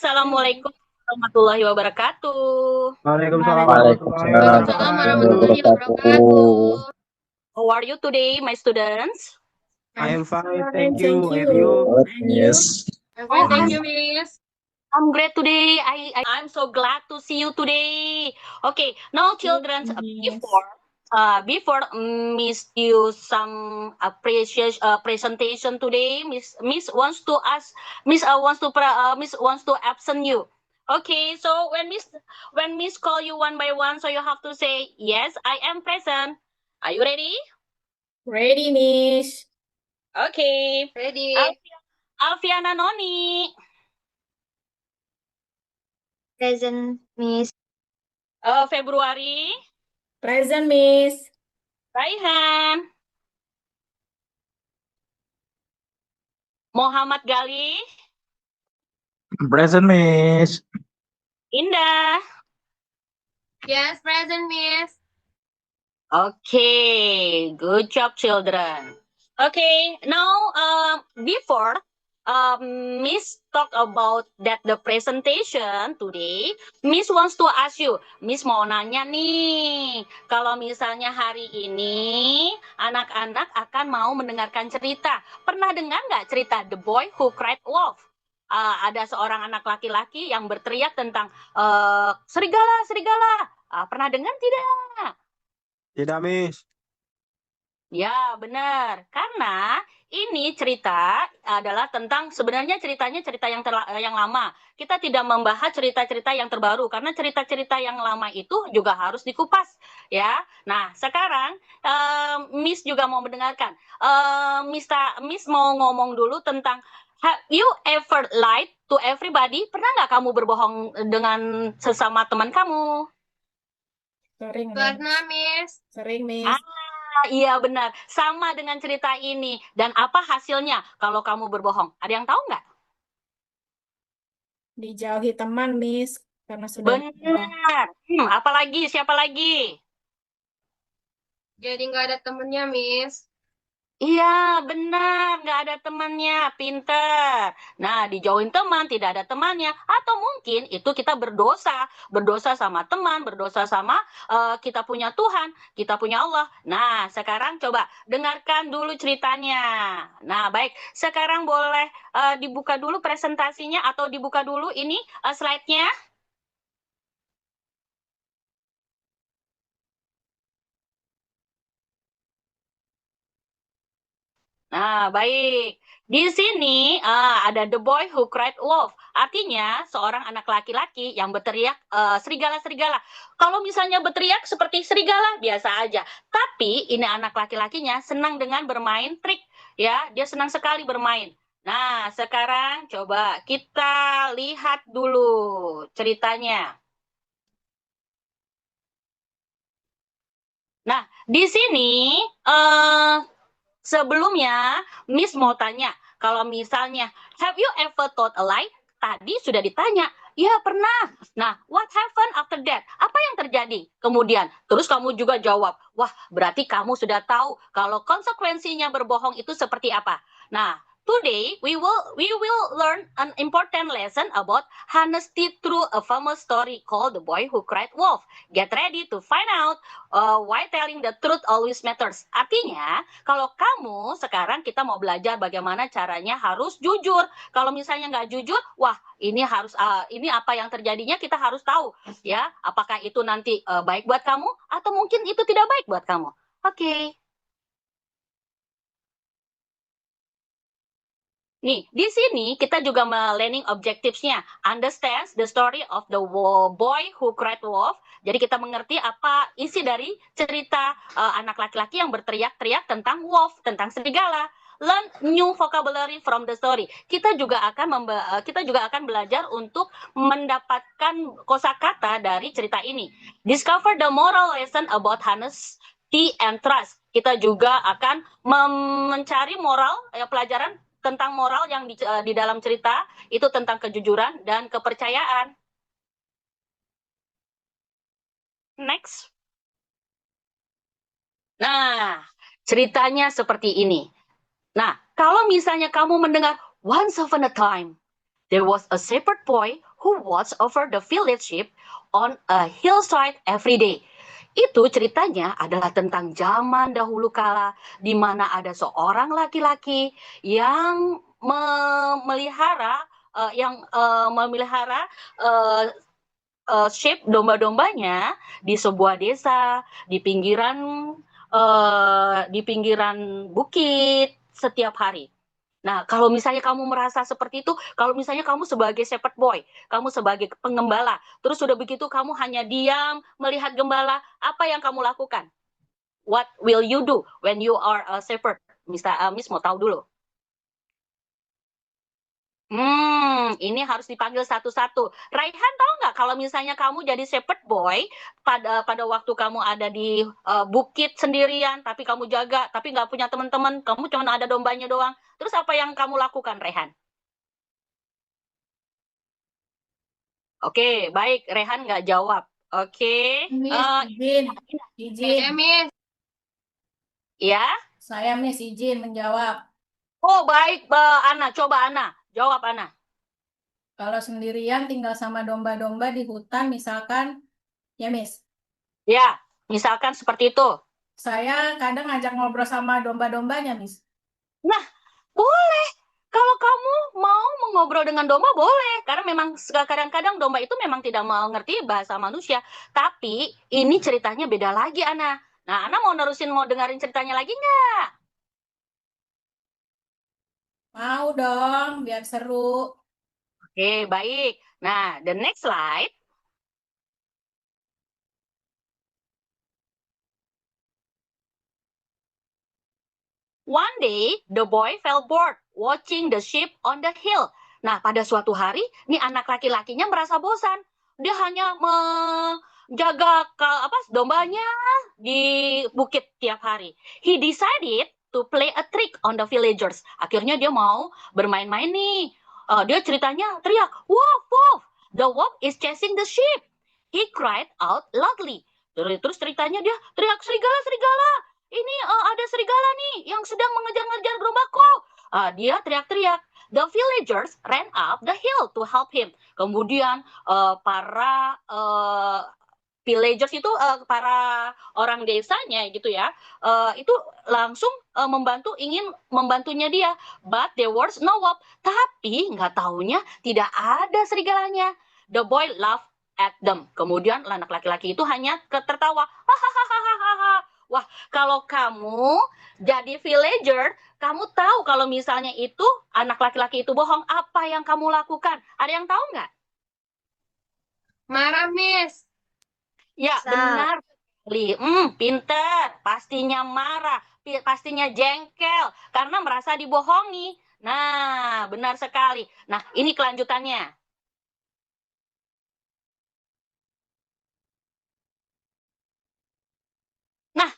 Assalamualaikum warahmatullahi wabarakatuh. Waalaikumsalam warahmatullahi Waalaikumsalam Waalaikumsalam wabarakatuh. warahmatullahi wabarakatuh. warahmatullahi How are you today, my students? I am fine, Fine, thank you. thank And you? you. wabarakatuh. And you? Yes. I'm Oh, fine, thank you, Miss. I'm great today. I'm so glad to see you today. Okay, now children, Yes. before Miss you some appreciation presentation today, Miss wants to ask Miss wants to absent you. Okay, so when Miss call you one by one, so you have to say yes, I am present. Are you ready? Ready, Miss. Okay. Ready? Alfiana Noni, Present, Miss. Februari, Present, Miss. Raihan, Muhammad Gali, Present, Miss. Indah. Yes, present, Miss. Okay, good job, children. Okay, now before Miss talk about that the presentation today, Miss wants to ask you, Miss mau nanya nih, kalau misalnya hari ini anak-anak akan mau mendengarkan cerita, pernah dengar nggak cerita The Boy Who Cried Wolf? Ada seorang anak laki-laki yang berteriak tentang serigala, serigala. Pernah dengar tidak? Tidak, Miss. Ya, benar. Karena ini cerita adalah tentang sebenarnya ceritanya cerita yang lama. Kita tidak membahas cerita-cerita yang terbaru karena cerita-cerita yang lama itu juga harus dikupas, ya. Nah, sekarang Miss juga mau mendengarkan. Miss mau ngomong dulu tentang have you ever lied to everybody? Pernah nggak kamu berbohong dengan sesama teman kamu? Sering, Miss. Pernah, Miss. Sering, Miss. Iya benar, sama dengan cerita ini. Dan apa hasilnya kalau kamu berbohong? Ada yang tahu nggak? Dijauhi teman, Miss. Karena sudah berbohong. Benar. Apalagi? Siapa lagi? Jadi nggak ada temennya, Miss. Iya, benar. Nggak ada temannya. Pinter. Nah, dijauhin teman, tidak ada temannya. Atau mungkin itu kita berdosa. Berdosa sama teman, berdosa sama kita punya Tuhan, kita punya Allah. Nah, sekarang coba dengarkan dulu ceritanya. Nah, baik. Sekarang boleh dibuka dulu presentasinya atau dibuka dulu ini slide-nya. Nah, baik. Di sini ada The Boy Who Cried Wolf. Artinya seorang anak laki-laki yang berteriak serigala-serigala. Kalau misalnya berteriak seperti serigala biasa aja. Tapi ini anak laki-lakinya senang dengan bermain trik. Ya, dia senang sekali bermain. Nah, sekarang coba kita lihat dulu ceritanya. Nah, di sini sebelumnya, Miss mau tanya, kalau misalnya, have you ever told a lie? Tadi sudah ditanya, ya pernah. Nah, what happened after that? Apa yang terjadi? Kemudian, terus kamu juga jawab, wah berarti kamu sudah tahu kalau konsekuensinya berbohong itu seperti apa. Nah, today we will learn an important lesson about honesty through a famous story called The Boy Who Cried Wolf. Get ready to find out why telling the truth always matters. Artinya, kalau kamu sekarang kita mau belajar bagaimana caranya harus jujur. Kalau misalnya nggak jujur, wah ini harus ini apa yang terjadinya kita harus tahu, ya. Apakah itu nanti baik buat kamu atau mungkin itu tidak baik buat kamu. Oke. Nih, di sini kita juga learning objectives-nya. Understands the story of the boy who cried wolf. Jadi kita mengerti apa isi dari cerita anak laki-laki yang berteriak-teriak tentang wolf, tentang serigala. Learn new vocabulary from the story. Kita juga akan belajar untuk mendapatkan kosakata dari cerita ini. Discover the moral lesson about honesty and trust. Kita juga akan mencari moral pelajaran tentang moral yang di dalam cerita itu tentang kejujuran dan kepercayaan. Next. Nah, ceritanya seperti ini. Nah, kalau misalnya kamu mendengar once upon a time, there was a shepherd boy who watched over the village sheep on a hillside every day. Itu ceritanya adalah tentang zaman dahulu kala, di mana ada seorang laki-laki yang memelihara uh, sheep, domba-dombanya di sebuah desa di pinggiran bukit setiap hari. Nah, kalau misalnya kamu merasa seperti itu, kalau misalnya kamu sebagai shepherd boy, kamu sebagai pengembala, terus sudah begitu kamu hanya diam melihat gembala, apa yang kamu lakukan? What will you do when you are a shepherd? Miss mau tahu dulu. Ini harus dipanggil satu-satu. Raihan tahu nggak kalau misalnya kamu jadi shepherd boy pada waktu kamu ada di bukit sendirian, tapi kamu jaga, tapi nggak punya teman-teman, kamu cuma ada dombanya doang. Terus apa yang kamu lakukan, Raihan? Oke, baik. Raihan nggak jawab. Oke. Miss, izin. Miss. Ya. Saya Miss izin menjawab. Oh, baik, Ana. Coba Ana. Jawab, Ana. Kalau sendirian tinggal sama domba-domba di hutan, misalkan, ya Miss, Ya, misalkan seperti itu. saya kadang ngajak ngobrol sama domba-dombanya, Miss. Nah, boleh. Kalau kamu mau mengobrol dengan domba, boleh. Karena memang kadang-kadang domba itu memang tidak mengerti bahasa manusia. Tapi ini ceritanya beda lagi, Ana. Nah, Ana mau dengerin ceritanya lagi nggak? Mau dong, biar seru. Oke, baik. Nah, the next slide. One day, the boy felt bored watching the sheep on the hill. Nah, pada suatu hari, nih anak laki-lakinya merasa bosan. Dia hanya menjaga dombanya di bukit tiap hari. He decided to play a trick on the villagers. Akhirnya dia mau bermain-main nih. Dia ceritanya teriak, "Wolf, wolf! The wolf is chasing the sheep." He cried out loudly. Terus ceritanya dia teriak, "Serigala, serigala! Ini ada serigala nih yang sedang mengejar-ngejar dombaku." Dia teriak-teriak. The villagers ran up the hill to help him. Kemudian para villagers itu para orang desanya gitu ya, itu langsung ingin membantunya dia. But there was no wolf. Tapi nggak taunya tidak ada serigalanya. The boy laughed at them. Kemudian anak laki-laki itu hanya tertawa. Hahaha. Wah, kalau kamu jadi villager, kamu tahu kalau misalnya itu anak laki-laki itu bohong, apa yang kamu lakukan? Ada yang tahu nggak? Marah, Miss. Ya, Bisa. benar. Pinter. Pastinya marah, pastinya jengkel karena merasa dibohongi. Nah, benar sekali. Nah, ini kelanjutannya. Nah,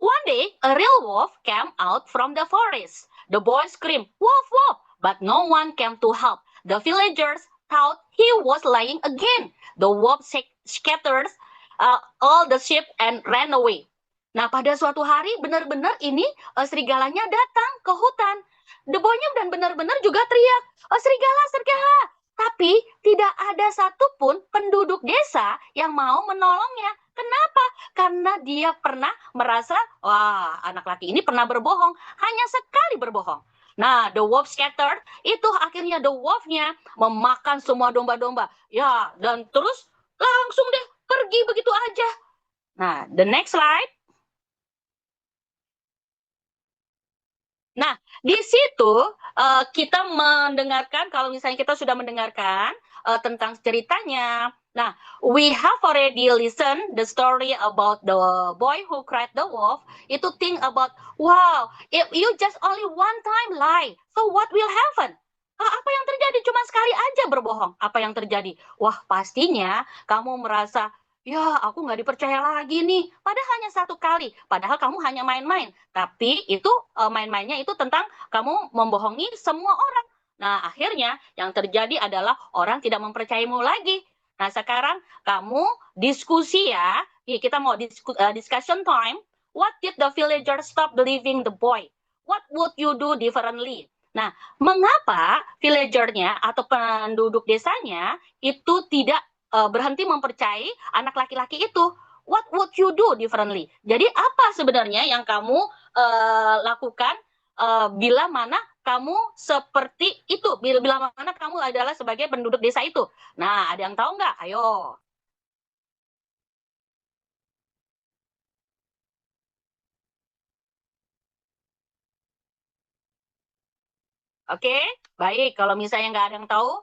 one day, a real wolf came out from the forest. The boy screamed, "Wolf, wolf!" But no one came to help. The villagers thought he was lying again. The wolf scattered all the sheep and ran away. Nah, pada suatu hari benar-benar ini serigalanya datang ke hutan. The boy-nya dan benar-benar juga teriak, "Serigala, serigala!" Tapi tidak ada satupun penduduk desa yang mau menolongnya. Kenapa? Karena dia pernah merasa, wah, anak laki ini pernah berbohong, hanya sekali berbohong. Nah, the wolf scattered, itu akhirnya the wolf-nya memakan semua domba-domba. Ya, dan terus langsung deh pergi begitu aja. Nah, the next slide. Nah, di situ kita mendengarkan, kalau misalnya kita sudah mendengarkan tentang ceritanya. Nah, we have already listened the story about the boy who cried the wolf. Itu think about, wow, if you just only one time lie, so what will happen? Apa yang terjadi? Cuma sekali aja berbohong. Apa yang terjadi? Wah, pastinya kamu merasa, ya, aku nggak dipercaya lagi nih. Padahal hanya satu kali. Padahal kamu hanya main-main. Tapi itu main-mainnya itu tentang kamu membohongi semua orang. Nah, akhirnya yang terjadi adalah orang tidak mempercayaimu lagi. Nah, sekarang kamu diskusi ya. Kita mau discussion time. What did the villager stop believing the boy? What would you do differently? Nah, mengapa villagernya atau penduduk desanya itu tidak berhenti mempercayai anak laki-laki itu? What would you do differently? Jadi apa sebenarnya yang kamu lakukan bila mana kamu seperti itu? Bila mana kamu adalah sebagai penduduk desa itu? Nah, ada yang tahu nggak? Ayo. Oke, baik. Kalau misalnya nggak ada yang tahu,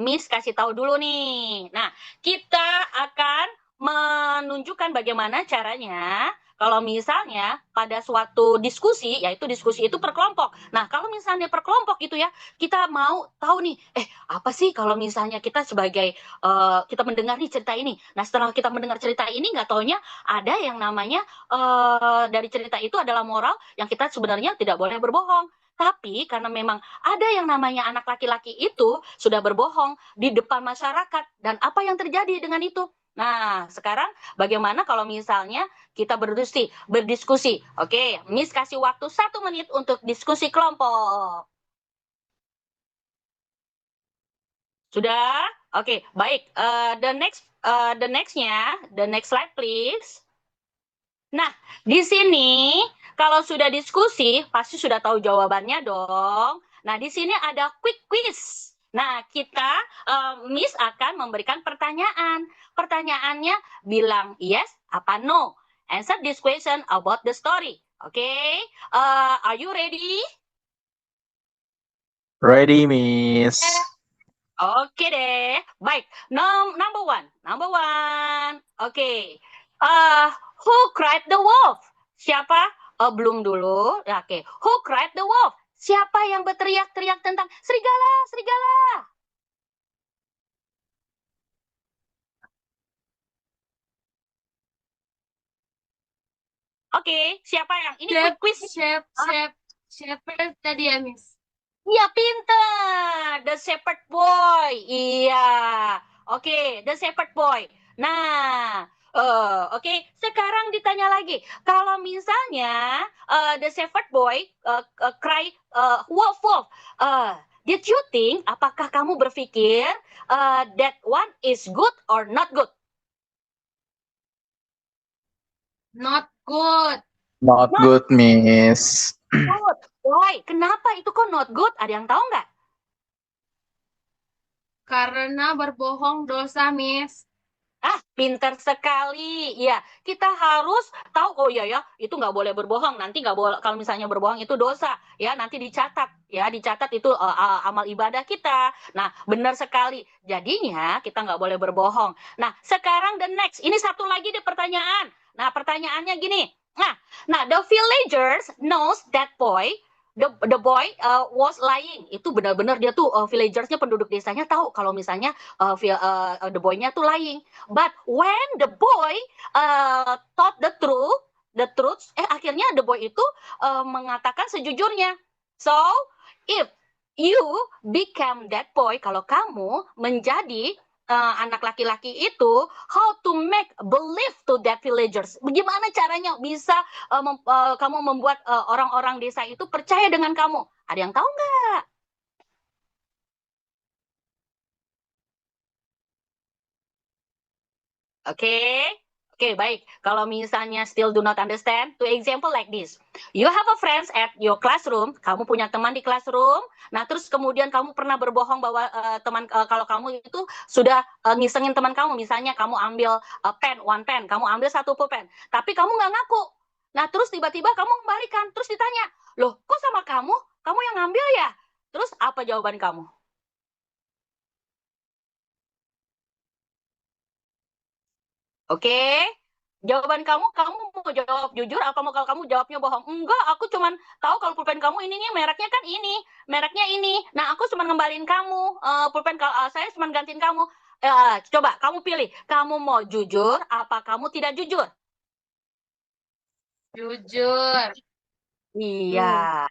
Miss kasih tahu dulu nih. Nah, kita akan menunjukkan bagaimana caranya kalau misalnya pada suatu diskusi, yaitu diskusi itu per kelompok. Nah, kalau misalnya per kelompok gitu ya, kita mau tahu nih, apa sih kalau misalnya kita sebagai kita mendengar nih cerita ini. Nah, setelah kita mendengar cerita ini, nggak taunya ada yang namanya dari cerita itu adalah moral yang kita sebenarnya tidak boleh berbohong. Tapi karena memang ada yang namanya anak laki-laki itu sudah berbohong di depan masyarakat. Dan apa yang terjadi dengan itu? Nah, sekarang bagaimana kalau misalnya kita berdiskusi? Oke, Miss kasih waktu 1 menit untuk diskusi kelompok. Sudah? Oke, baik. The next slide please. Nah, di sini kalau sudah diskusi, pasti sudah tahu jawabannya dong. Nah, di sini ada quick quiz. Nah, Miss akan memberikan pertanyaan. Pertanyaannya bilang yes apa no. Answer this question about the story. Okay? Are you ready? Ready, Miss. Oke deh. Baik. Number one. Oke. Who cried the wolf? Siapa? Belum dulu. Oke. Who cried the wolf? Siapa yang berteriak-teriak tentang serigala, serigala? Oke, siapa yang? Ini quick quiz. Shepherd tadi ya, Miss. Iya, pinter. The Shepherd Boy. Iya. Oke, The Shepherd Boy. Nah, oke. Sekarang ditanya lagi. Kalau misalnya The Shepherd Boy cry wolf wolf, did you think? Apakah kamu berpikir that one is good or not good? Not good. Not good, Miss. Good. Why? Kenapa itu kok not good? Ada yang tahu nggak? Karena berbohong dosa, Miss. Pintar sekali. Ya, kita harus tahu. Oh iya ya, itu nggak boleh berbohong. Nanti nggak boleh. Kalau misalnya berbohong itu dosa, ya nanti dicatat. Ya, dicatat itu amal ibadah kita. Nah, benar sekali. Jadinya kita nggak boleh berbohong. Nah, sekarang the next. Ini satu lagi deh pertanyaan. Nah, pertanyaannya gini. Nah, the villagers knows that boy. The boy was lying. Itu benar-benar dia tuh villagersnya penduduk desanya tahu kalau misalnya the boy-nya tuh lying. But when the boy thought the truth, akhirnya the boy itu mengatakan sejujurnya. So, if you become that boy, kalau kamu menjadi anak laki-laki itu, how to make believe to that villagers? Bagaimana caranya bisa kamu membuat orang-orang desa itu percaya dengan kamu? Ada yang tahu nggak? Oke, baik. Kalau misalnya still do not understand, to example like this. You have a friends at your classroom, kamu punya teman di classroom, nah terus kemudian kamu pernah berbohong bahwa kalau kamu itu sudah ngisengin teman kamu, misalnya kamu ambil one pen, kamu ambil 1 pulpen, tapi kamu nggak ngaku. Nah terus tiba-tiba kamu kembalikan, terus ditanya, loh kok sama kamu yang ngambil ya? Terus apa jawaban kamu? Oke, jawaban kamu mau jawab jujur apa mau kalau kamu jawabnya bohong? Enggak, aku cuman tahu kalau pulpen kamu ini mereknya kan ini, mereknya ini. Nah, aku cuma ngembalin kamu pulpen saya cuma gantiin kamu. Coba kamu pilih, kamu mau jujur apa kamu tidak jujur? Jujur. Iya.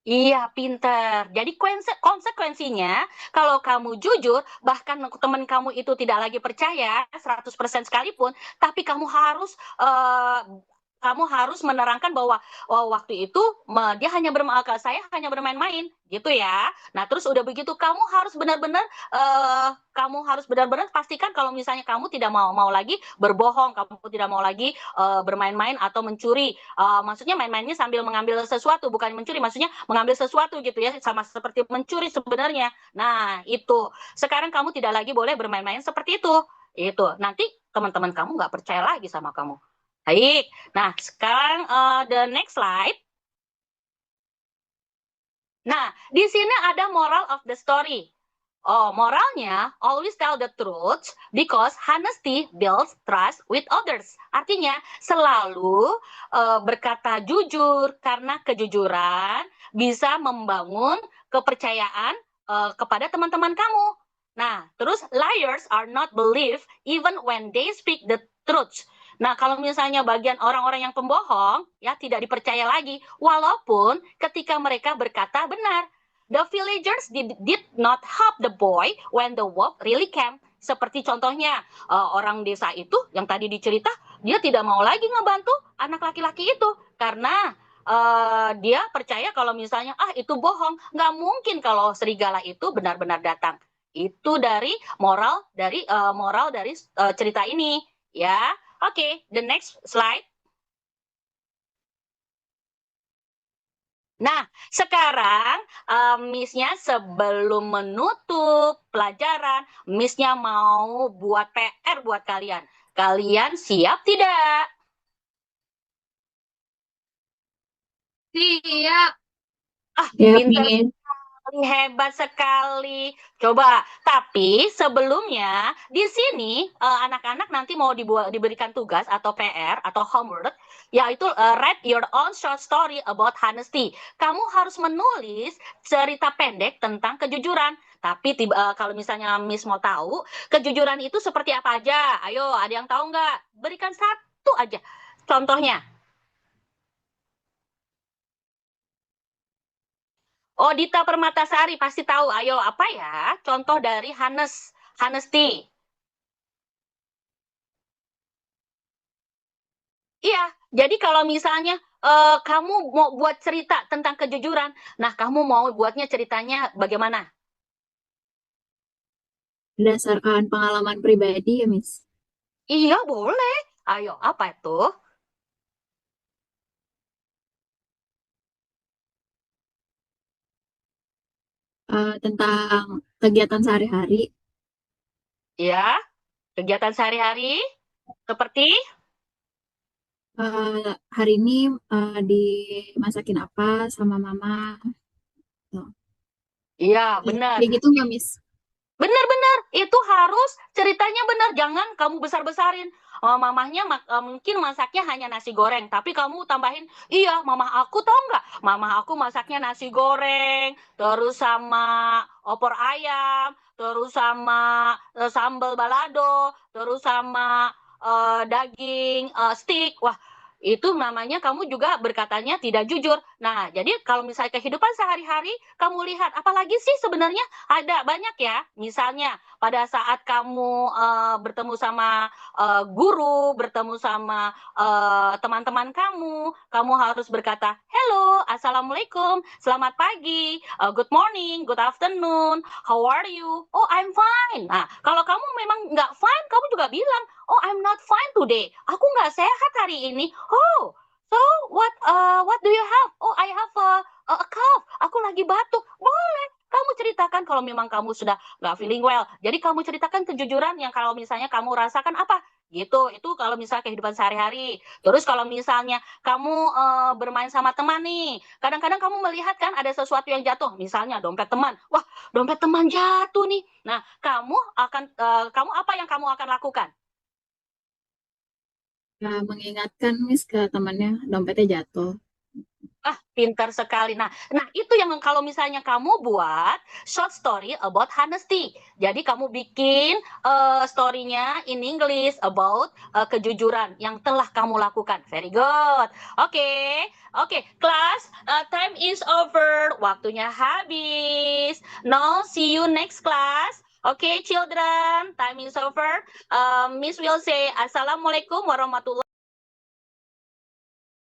Iya, pinter. Jadi konsekuensinya, kalau kamu jujur, bahkan teman kamu itu tidak lagi percaya 100% sekalipun, tapi kamu harus kamu harus menerangkan bahwa waktu itu dia saya hanya bermain-main gitu ya. Nah, terus udah begitu kamu harus benar-benar pastikan kalau misalnya kamu tidak mau lagi berbohong, kamu tidak mau lagi bermain-main atau mencuri. Maksudnya main-mainnya sambil mengambil sesuatu, bukan mencuri, maksudnya mengambil sesuatu gitu ya, sama seperti mencuri sebenarnya. Nah, itu. Sekarang kamu tidak lagi boleh bermain-main seperti itu. Itu. Nanti teman-teman kamu nggak percaya lagi sama kamu. Baik. Nah, sekarang the next slide. Nah, di sini ada moral of the story. Moralnya, always tell the truth because honesty builds trust with others. Artinya, selalu berkata jujur karena kejujuran bisa membangun kepercayaan kepada teman-teman kamu. Nah, terus liars are not believed even when they speak the truth. Nah, kalau misalnya bagian orang-orang yang pembohong, ya tidak dipercaya lagi, walaupun ketika mereka berkata benar. The villagers did not help the boy when the wolf really came. Seperti contohnya, orang desa itu yang tadi dicerita, dia tidak mau lagi ngebantu anak laki-laki itu. Karena dia percaya kalau misalnya, itu bohong. Nggak mungkin kalau serigala itu benar-benar datang. Itu dari moral dari cerita ini. Ya, oke, the next slide. Nah, sekarang Miss-nya sebelum menutup pelajaran, Miss-nya mau buat PR buat kalian. Kalian siap tidak? Siap. Ya, Pinter Miss. sekali, hebat sekali. Coba, tapi sebelumnya di sini anak-anak nanti mau diberikan tugas atau PR atau homework, yaitu write your own short story about honesty. Kamu harus menulis cerita pendek tentang kejujuran. Tapi kalau misalnya Miss mau tahu, kejujuran itu seperti apa aja? Ayo, ada yang tahu nggak? Berikan satu aja contohnya. Oh, Dita Permatasari pasti tahu. Ayo, apa ya? Contoh dari honesty. Iya, jadi kalau misalnya kamu mau buat cerita tentang kejujuran, nah kamu mau buatnya ceritanya bagaimana? Berdasarkan pengalaman pribadi ya, Miss. Iya, boleh. Ayo, apa itu? Tentang kegiatan sehari-hari. Ya, kegiatan sehari-hari seperti Hari ini dimasakin apa sama mama. Tuh. iya, benar. Kayak gitu nggak, Miss? Benar-benar, itu harus ceritanya benar. Jangan kamu besar-besarin. Mamahnya mungkin masaknya hanya nasi goreng, tapi kamu tambahin, iya, mamah aku tahu nggak? Mamah aku masaknya nasi goreng, terus sama opor ayam, terus sama sambal balado, terus sama daging steak. Wah, itu namanya kamu juga berkatanya tidak jujur. Nah, jadi kalau misalnya kehidupan sehari-hari, kamu lihat, apalagi sih sebenarnya ada banyak ya. Misalnya pada saat kamu bertemu sama guru, bertemu sama teman-teman kamu harus berkata, hello, assalamualaikum, selamat pagi, good morning, good afternoon, how are you? Oh, I'm fine. Nah, kalau kamu memang nggak fine, kamu juga bilang, oh, I'm not fine today. Aku nggak sehat hari ini. Oh, so what do you have? Oh, I have a cough. Aku lagi batuk. Boleh. Kamu ceritakan kalau memang kamu sudah nggak feeling well. Jadi kamu ceritakan kejujuran yang kalau misalnya kamu rasakan apa gitu. Itu kalau misalnya kehidupan sehari-hari. Terus kalau misalnya kamu bermain sama teman nih, kadang-kadang kamu melihat kan ada sesuatu yang jatuh. Misalnya dompet teman. Wah, dompet teman jatuh nih. Nah, kamu apa yang kamu akan lakukan? Mengingatkan, Miss, ke temannya dompetnya jatuh. Pintar sekali. Nah, itu yang kalau misalnya kamu buat short story about honesty. Jadi kamu bikin story-nya in English about kejujuran yang telah kamu lakukan. Very good. Oke, kelas, time is over. Waktunya habis. Now, see you next class. Okay, children, time is over. Miss will say Assalamualaikum warahmatullahi